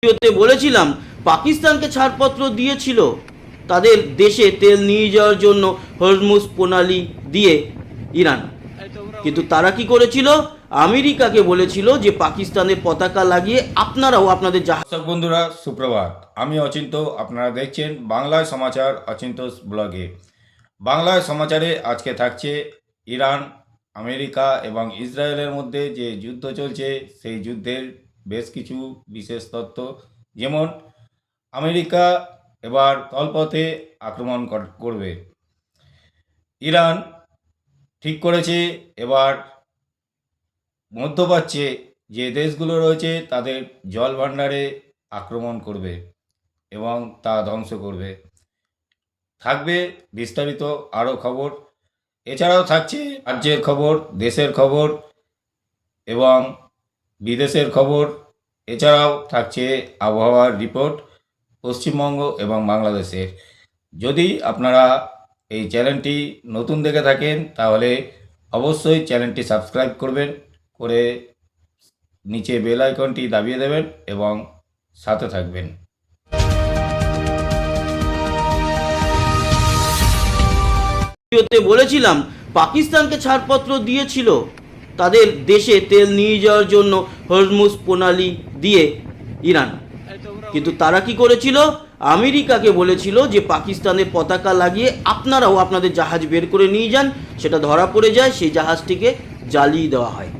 ভিডিওতে বলেছিলাম পাকিস্তানকে ছাড়পত্র দিয়েছিল তাদের দেশে তেল নিয়ে যাওয়ার জন্য হরমুজ প্রণালী দিয়ে ইরান, কিন্তু তারা কি করেছিল? আমেরিকাকে বলেছিল যে পাকিস্তানের পতাকা লাগিয়ে আপনারাও আপনাদের জাহাজ। দর্শক বন্ধুরা সুপ্রভাত, আমি অচিন্ত, আপনারা দেখছেন বাংলায় সমাচার অচিন্তোষ ব্লগে। বাংলায় সমাচারে আজকে থাকছে ইরান, আমেরিকা এবং ইসরায়েলের মধ্যে যে যুদ্ধ চলছে সেই যুদ্ধের বেশ কিছু বিশেষ তথ্য, যেমন আমেরিকা এবার স্থলপথে আক্রমণ করবে। ইরান ঠিক করেছে এবার মধ্যপ্রাচ্যে যে দেশগুলো রয়েছে তাদের জল ভাণ্ডারে আক্রমণ করবে এবং তা ধ্বংস করবে। থাকবে বিস্তারিত আরও খবর, এছাড়াও থাকছে রাজ্যের খবর, দেশের খবর এবং বিদেশের খবর। এছাড়াও থাকছে আবহাওয়ার রিপোর্ট পশ্চিমবঙ্গ এবং বাংলাদেশের। যদি আপনারা এই চ্যানেলটি নতুন দেখে থাকেন তাহলে অবশ্যই চ্যানেলটি সাবস্ক্রাইব করবেন, করে নিচে বেল আইকনটি দাবিয়ে দেবেন এবং সাথে থাকবেন। ভিডিওতে বলেছিলাম পাকিস্তানকে ছাড়পত্র দিয়েছিল তাদের দেশে তেল নিয়ে যাওয়ার জন্য হরমুজ প্রণালী দিয়ে ইরান, কিন্তু তারা কি করেছিল? আমেরিকাকে বলেছিল যে পাকিস্তানের পতাকা লাগিয়ে আপনারাও আপনাদের জাহাজ বের করে নিয়ে যান। সেটা ধরা পড়ে যায়, সেই জাহাজটিকে জ্বালিয়ে দেওয়া হয়।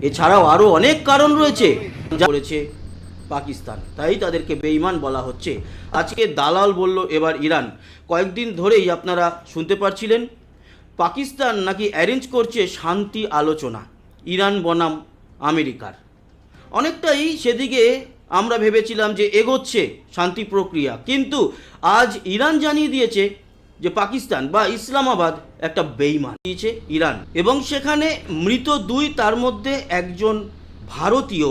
এছাড়াও আরও অনেক কারণ রয়েছে যা করেছে পাকিস্তান, তাই তাদেরকে বেঈমান বলা হচ্ছে। আজকে দালাল বলল এবার ইরান। কয়েকদিন ধরেই আপনারা শুনতে পাচ্ছিলেন পাকিস্তান নাকি অ্যারেঞ্জ করছে শান্তি আলোচনা ইরান বনাম আমেরিকার। অনেকটাই সেদিকে আমরা ভেবেছিলাম যে এগোচ্ছে শান্তি প্রক্রিয়া, কিন্তু আজ ইরান জানিয়ে দিয়েছে যে পাকিস্তান বা ইসলামাবাদ একটা বেঈমান দিয়েছে ইরান, এবং সেখানে মৃত দুই, তার মধ্যে একজন ভারতীয়।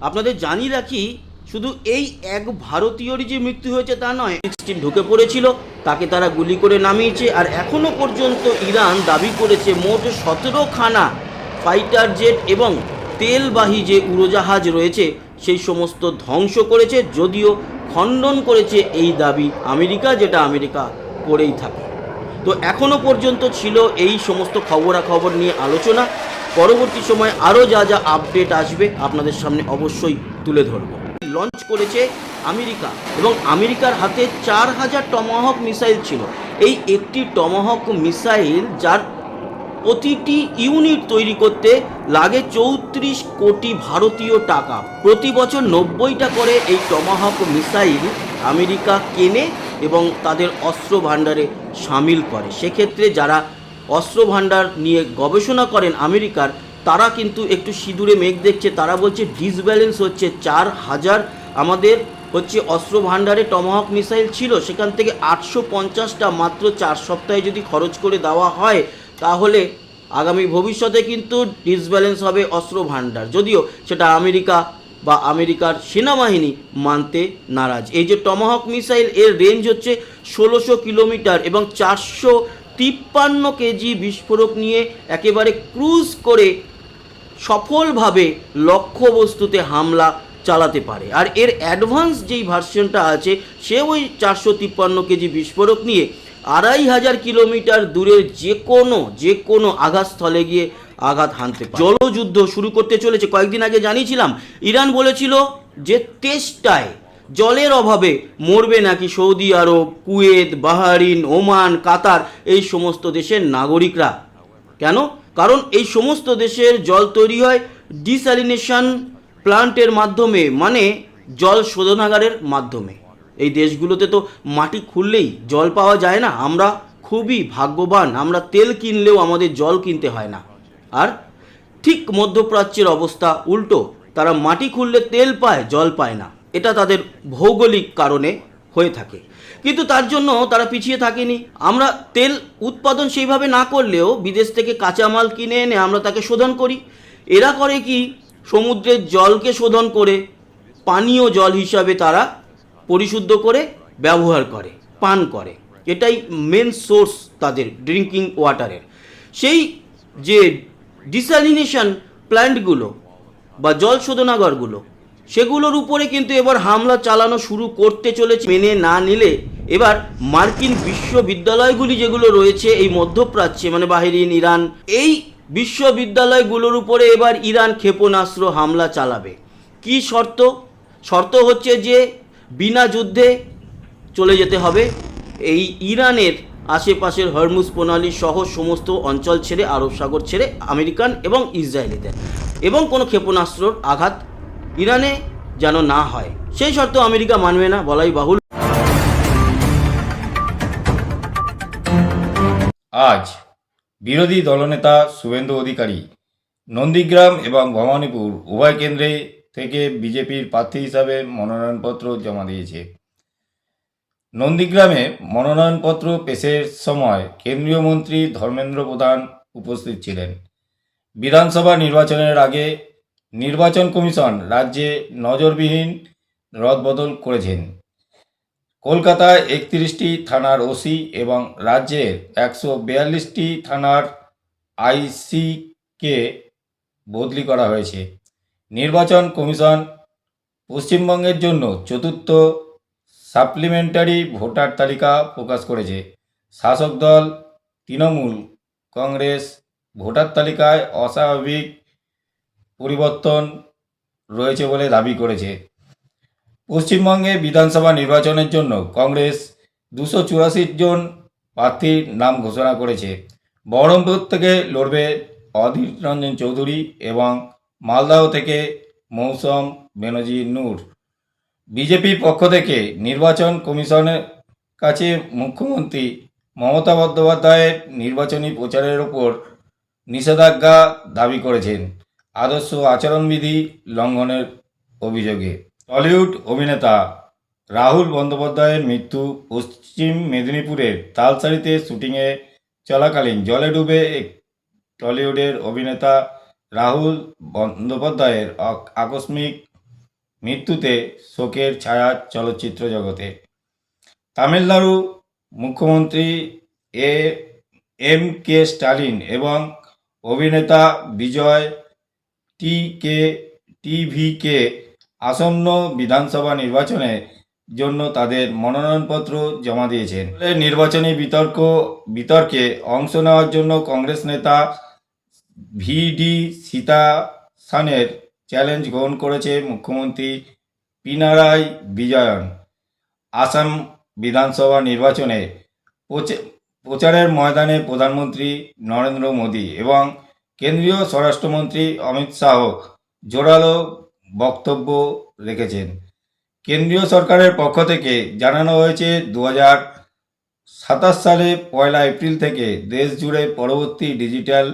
আপনাদের জানিয়ে রাখি, শুধু এই এক ভারতীয়রই যে মৃত্যু হয়েছে তা নয়, টিম ঢুকে পড়েছিল, তাকে তারা গুলি করে নামিয়েছে। আর এখনও পর্যন্ত ইরান দাবি করেছে মোট 17খানা ফাইটার জেট এবং তেলবাহী যে উড়োজাহাজ রয়েছে সেই সমস্ত ধ্বংস করেছে, যদিও খণ্ডন করেছে এই দাবি আমেরিকা, যেটা আমেরিকা করেই থাকে। তো এখনও পর্যন্ত ছিল এই সমস্ত খবরাখবর নিয়ে আলোচনা। পরবর্তী সময় আরও যা যা আপডেট আসবে আপনাদের সামনে অবশ্যই তুলে ধরব। লঞ্চ করেছে আমেরিকা, এবং আমেরিকার হাতে 4000 টমাহক মিসাইল ছিল। এই একটি টমাহক মিসাইল, যার প্রতিটি ইউনিট তৈরি করতে লাগে 34 কোটি ভারতীয় টাকা। প্রতি বছর 90টা করে এই টমাহক মিসাইল আমেরিকা কেনে এবং তাদের অস্ত্র ভাণ্ডারে সামিল করে। সেক্ষেত্রে যারা অস্ত্র ভাণ্ডার নিয়ে গবেষণা করেন আমেরিকার, তারা কিন্তু একটু সিঁদুরে মেঘ দেখছে। তারা বলছে ডিসব্যালেন্স হচ্ছে। 4000 আমাদের হচ্ছে অস্ত্র ভাণ্ডারে টমাহক মিসাইল ছিল, সেখান থেকে 850টা মাত্র 4 সপ্তাহে যদি খরচ করে দেওয়া হয়, তাহলে আগামী ভবিষ্যতে কিন্তু ডিসব্যালেন্স হবে অস্ত্র ভাণ্ডার, যদিও সেটা আমেরিকা বা আমেরিকার সেনাবাহিনী মানতে নারাজ। এই যে টমাহক মিসাইল, এর রেঞ্জ হচ্ছে 1600 কিলোমিটার এবং 453 কেজি বিস্ফোরক নিয়ে একেবারে ক্রুজ করে সফলভাবে লক্ষ্যবস্তুতে হামলা চালাতে পারে। আর এর অ্যাডভান্স যেই ভার্সনটা আছে, সে ওই 453 কেজি বিস্ফোরক নিয়ে 2500 কিলোমিটার দূরের যে কোনো আঘাতস্থলে গিয়ে আঘাত হানতে পারে। জলযুদ্ধ শুরু করতে চলেছে। কয়েকদিন আগে জানিয়েছিলাম ইরান বলেছিল যে তেষ্টায়, জলের অভাবে মরবে নাকি সৌদি আরব, কুয়েত, বাহরিন, ওমান, কাতার, এই সমস্ত দেশের নাগরিকরা। কেন? কারণ এই সমস্ত দেশের জল তৈরি হয় ডিস্যালিনেশন প্লান্টের মাধ্যমে, মানে জল শোধনাগারের মাধ্যমে। এই দেশগুলোতে তো মাটি খুললেই জল পাওয়া যায় না। আমরা খুবই ভাগ্যবান, আমরা তেল কিনলেও আমাদের জল কিনতে হয় না। আর ঠিক মধ্যপ্রাচ্যের অবস্থা উল্টো, তারা মাটি খুললে তেল পায়, জল পায় না। এটা তাদের ভৌগোলিক কারণে হয়ে থাকে, কিন্তু তার জন্য তারা পিছিয়ে থাকেনি। আমরা তেল উৎপাদন সেইভাবে না করলেও বিদেশ থেকে কাঁচামাল কিনে এনে আমরা তাকে শোধন করি। এরা করে কি, সমুদ্রের জলকে শোধন করে পানীয় জল হিসাবে তারা পরিশুদ্ধ করে ব্যবহার করে, পান করে। এটাই মেন সোর্স তাদের ড্রিঙ্কিং ওয়াটারের। সেই যে ডিস্যালিনেশন প্ল্যান্টগুলো বা জল শোধনাগারগুলো, সেগুলোর উপরে কিন্তু এবার হামলা চালানো শুরু করতে চলেছে। মেনে না নিলে এবার মার্কিন বিশ্ববিদ্যালয়গুলি যেগুলো রয়েছে এই মধ্যপ্রাচ্যে, মানে বাহরিন, ইরান, এই বিশ্ববিদ্যালয়গুলোর উপরে এবার ইরান ক্ষেপণাস্ত্র হামলা চালাবে। কি শর্ত? শর্ত হচ্ছে যে বিনা যুদ্ধে চলে যেতে হবে এই ইরানের আশেপাশের হরমুজ প্রণালী সহ সমস্ত অঞ্চল ছেড়ে, আরব সাগর ছেড়ে, আমেরিকান এবং ইসরায়েলিদের, এবং কোনো ক্ষেপণাস্ত্রর আঘাত ইরানে যেন না হয়। সেই শর্ত আমেরিকা মানবে না বলাই বাহুল। আজ বিরোধী দলনেতা শুভেন্দু অধিকারী নন্দীগ্রাম এবং ভবানীপুর উভয় কেন্দ্রে থেকে বিজেপির প্রার্থী হিসাবে মনোনয়নপত্র জমা দিয়েছে। নন্দীগ্রামে মনোনয়নপত্র পেশের সময় কেন্দ্রীয় মন্ত্রী ধর্মেন্দ্র প্রধান উপস্থিত ছিলেন। বিধানসভা নির্বাচনের আগে নির্বাচন কমিশন রাজ্যে নজরবিহীন রদবদল করেছেন। কলকাতায় 31টি থানার ওসি এবং রাজ্যের 142টি থানার আইসিকে বদলি করা হয়েছে। নির্বাচন কমিশন পশ্চিমবঙ্গের জন্য চতুর্থ সাপ্লিমেন্টারি ভোটার তালিকা প্রকাশ করেছে। শাসক দল তৃণমূল কংগ্রেস ভোটার তালিকায় অস্বাভাবিক পরিবর্তন রয়েছে বলে দাবি করেছে। পশ্চিমবঙ্গে বিধানসভা নির্বাচনের জন্য কংগ্রেস 284 জন প্রার্থীর নাম ঘোষণা করেছে। বহরমপুর থেকে লড়বে অধীর রঞ্জন চৌধুরী এবং মালদহ থেকে মৌসম বেনজির নূর। বিজেপির পক্ষ থেকে নির্বাচন কমিশনের কাছে মুখ্যমন্ত্রী মমতা বন্দ্যোপাধ্যায়ের নির্বাচনী প্রচারের ওপর নিষেধাজ্ঞা দাবি করেছেন আদর্শ আচরণবিধি লঙ্ঘনের অভিযোগে। টলিউড অভিনেতা রাহুল বন্দ্যোপাধ্যায়ের মৃত্যু। পশ্চিম মেদিনীপুরের তালসারিতে শুটিংয়ে চলাকালীন জলে ডুবে টলিউডের অভিনেতা রাহুল বন্দ্যোপাধ্যায়ের আকস্মিক মৃত্যুতে শোকের ছায়া চলচ্চিত্র জগতে। তামিলনাড়ু মুখ্যমন্ত্রী এম.কে. স্টালিন এবং অভিনেতা বিজয় টিভিকে আসন্ন বিধানসভা নির্বাচনের জন্য তাদের মনোনয়নপত্র জমা দিয়েছেন। নির্বাচনী বিতর্কে অংশ নেওয়ার জন্য কংগ্রেস নেতা ভি.ডি. সীতারামনের চ্যালেঞ্জ গ্রহণ করেছে মুখ্যমন্ত্রী পিনারাই বিজয়ন। আসাম বিধানসভা নির্বাচনে প্রচারের ময়দানে প্রধানমন্ত্রী নরেন্দ্র মোদী এবং কেন্দ্রীয় স্বরাষ্ট্রমন্ত্রী অমিত শাহ জোরালো বক্তব্য রেখেছেন। কেন্দ্রীয় সরকারের পক্ষ থেকে জানানো হয়েছে 2027 সালে 1 এপ্রিল থেকে দেশ জুড়ে পরবর্তী ডিজিটাল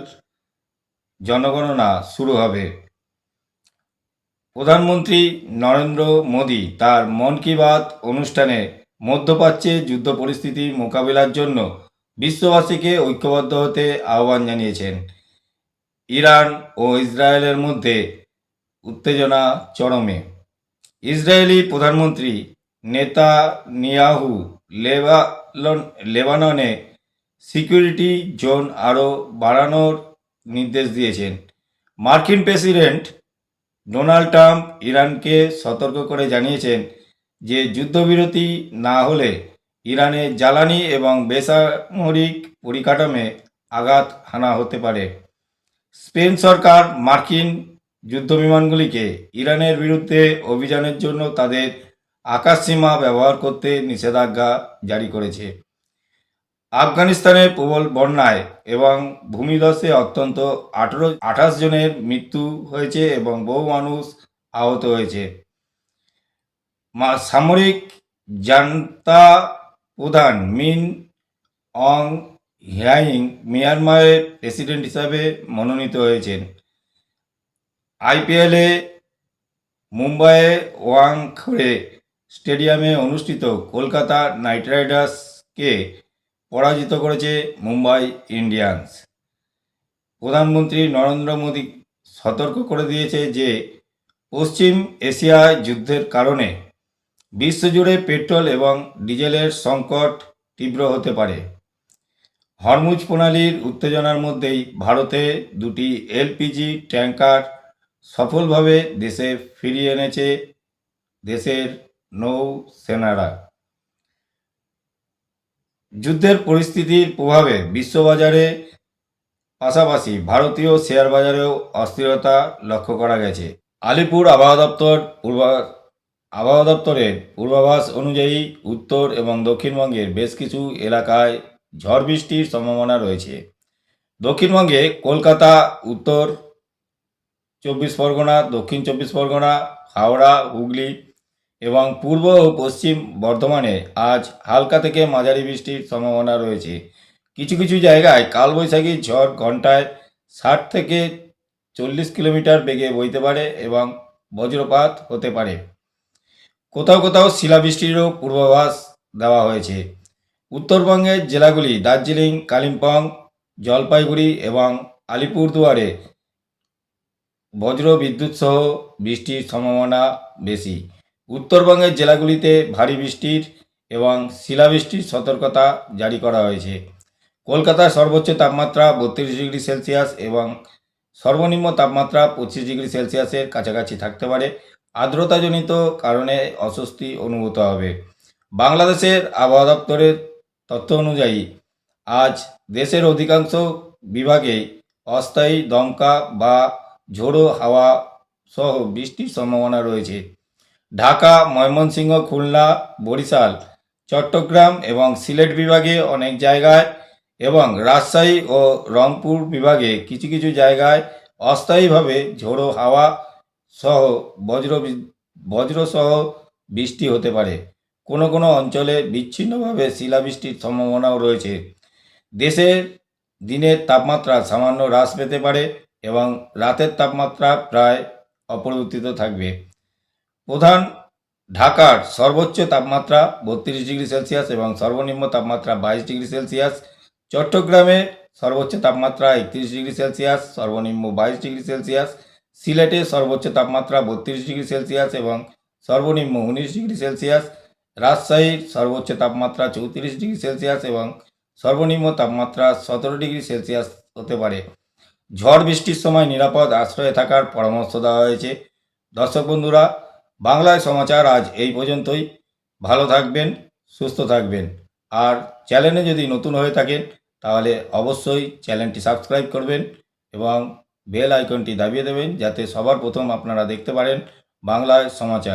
জনগণনা শুরু হবে। প্রধানমন্ত্রী নরেন্দ্র মোদী তার মন কি বাত অনুষ্ঠানে মধ্যপ্রাচ্যে যুদ্ধ পরিস্থিতি মোকাবিলার জন্য বিশ্ববাসীকে ঐক্যবদ্ধ হতে আহ্বান জানিয়েছেন। ইরান ও ইসরায়েলের মধ্যে উত্তেজনা চরমে। ইসরায়েলি প্রধানমন্ত্রী নেতানিয়াহু লেবাননে সিকিউরিটি জোন আরও বাড়ানোর নির্দেশ দিয়েছেন। মার্কিন প্রেসিডেন্ট ডোনাল্ড ট্রাম্প ইরানকে সতর্ক করে জানিয়েছেন যে যুদ্ধবিরতি না হলে ইরানে জ্বালানি এবং বেসামরিক পরিকাঠামোয় আঘাত হানা হতে পারে। স্পেন সরকার মার্কিন যুদ্ধবিমানগুলিকে ইরানের বিরুদ্ধে অভিযানের জন্য তাদের আকাশসীমা ব্যবহার করতে নিষেধাজ্ঞা জারি করেছে। আফগানিস্তানের প্রবল বন্যায় এবং ভূমিধসে অন্তত 28 জনের মৃত্যু হয়েছে এবং বহু মানুষ আহত হয়েছে। সামরিক জান্তা প্রধান মিন অং হ্লাইং মিয়ানমারের প্রেসিডেন্ট হিসাবে মনোনীত হয়েছেন। আইপিএলে মুম্বাইয়ে ওয়াংখেড়ে স্টেডিয়ামে অনুষ্ঠিত কলকাতা নাইট রাইডার্সকে পরাজিত করেছে মুম্বাই ইন্ডিয়ান্স। প্রধানমন্ত্রী নরেন্দ্র মোদী সতর্ক করে দিয়েছে যে পশ্চিম এশিয়ায় যুদ্ধের কারণে বিশ্বজুড়ে পেট্রোল এবং ডিজেলের সংকট তীব্র হতে পারে। হরমুজ প্রণালীর উত্তেজনার মধ্যেই ভারতে 2টি এলপিজি ট্যাঙ্কার সফলভাবে দেশে ফিরিয়ে এনেছে দেশের নৌসেনারা। যুদ্ধের পরিস্থিতির প্রভাবে বিশ্ববাজারে পাশাপাশি ভারতীয় শেয়ার বাজারেও অস্থিরতা লক্ষ্য করা গেছে। আলিপুর আবহাওয়া দপ্তরের পূর্বাভাস অনুযায়ী উত্তর এবং দক্ষিণবঙ্গের বেশ কিছু এলাকায় ঝড় বৃষ্টির সম্ভাবনা রয়েছে। দক্ষিণবঙ্গে কলকাতা, উত্তর 24 পরগনা, দক্ষিণ 24 পরগনা, হাওড়া, হুগলি এবং পূর্ব ও পশ্চিম বর্ধমানে আজ হালকা থেকে মাঝারি বৃষ্টির সম্ভাবনা রয়েছে। কিছু কিছু জায়গায় কালবৈশাখী ঝড় ঘন্টায় 60 থেকে 40 কিলোমিটার বেগে বইতে পারে এবং বজ্রপাত হতে পারে। কোথাও কোথাও শিলাবৃষ্টিরও পূর্বাভাস দেওয়া হয়েছে। উত্তরবঙ্গের জেলাগুলি দার্জিলিং, কালিম্পং, জলপাইগুড়ি এবং আলিপুরদুয়ারে বজ্র বিদ্যুৎ সহ বৃষ্টির সম্ভাবনা বেশি। উত্তরবঙ্গের জেলাগুলিতে ভারী বৃষ্টির এবং শিলাবৃষ্টির সতর্কতা জারি করা হয়েছে। কলকাতার সর্বোচ্চ তাপমাত্রা 32 ডিগ্রি সেলসিয়াস এবং সর্বনিম্ন তাপমাত্রা 25 ডিগ্রি সেলসিয়াসের কাছাকাছি থাকতে পারে। আর্দ্রতাজনিত কারণে অস্বস্তি অনুভূত হবে। বাংলাদেশের আবহাওয়া দপ্তরের তথ্য অনুযায়ী আজ দেশের অধিকাংশ বিভাগে অস্থায়ী দমকা বা ঝোড়ো হাওয়া সহ বৃষ্টির সম্ভাবনা রয়েছে। ঢাকা, ময়মনসিংহ, খুলনা, বরিশাল, চট্টগ্রাম এবং সিলেট বিভাগে অনেক জায়গায় এবং রাজশাহী ও রংপুর বিভাগে কিছু কিছু জায়গায় অস্থায়ীভাবে ঝোড়ো হাওয়া সহ বজ্র সহ বৃষ্টি হতে পারে। কোনো কোনো অঞ্চলে বিচ্ছিন্নভাবে শিলাবৃষ্টির সম্ভাবনাও রয়েছে। দেশের দিনের তাপমাত্রা সামান্য হ্রাস পেতে পারে এবং রাতের তাপমাত্রা প্রায় অপরিবর্তিত থাকবে। প্রধান ঢাকার সর্বোচ্চ তাপমাত্রা 32 ডিগ্রি সেলসিয়াস এবং সর্বনিম্ন তাপমাত্রা 22 ডিগ্রি সেলসিয়াস। চট্টগ্রামে সর্বোচ্চ তাপমাত্রা 31 ডিগ্রি সেলসিয়াস, সর্বনিম্ন 22 ডিগ্রি সেলসিয়াস। সিলেটে সর্বোচ্চ তাপমাত্রা 32 ডিগ্রি সেলসিয়াস এবং সর্বনিম্ন 19 ডিগ্রি সেলসিয়াস। রাজশাহীর সর্বোচ্চ তাপমাত্রা 34 ডিগ্রি সেলসিয়াস এবং সর্বনিম্ন তাপমাত্রা 17 ডিগ্রি সেলসিয়াস হতে পারে। ঝড় বৃষ্টির সময় নিরাপদ আশ্রয়ে থাকার পরামর্শ দেওয়া হয়েছে। দর্শক বন্ধুরা, বাংলায় সমাচার আজ এই পর্যন্তই। ভালো থাকবেন, সুস্থ থাকবেন। আর চ্যানেলে যদি নতুন হয়ে থাকেন তাহলে অবশ্যই চ্যানেলটি সাবস্ক্রাইব করবেন এবং বেল আইকনটি দাবিয়ে দেবেন যাতে সবার প্রথম আপনারা দেখতে পারেন বাংলায় সমাচার।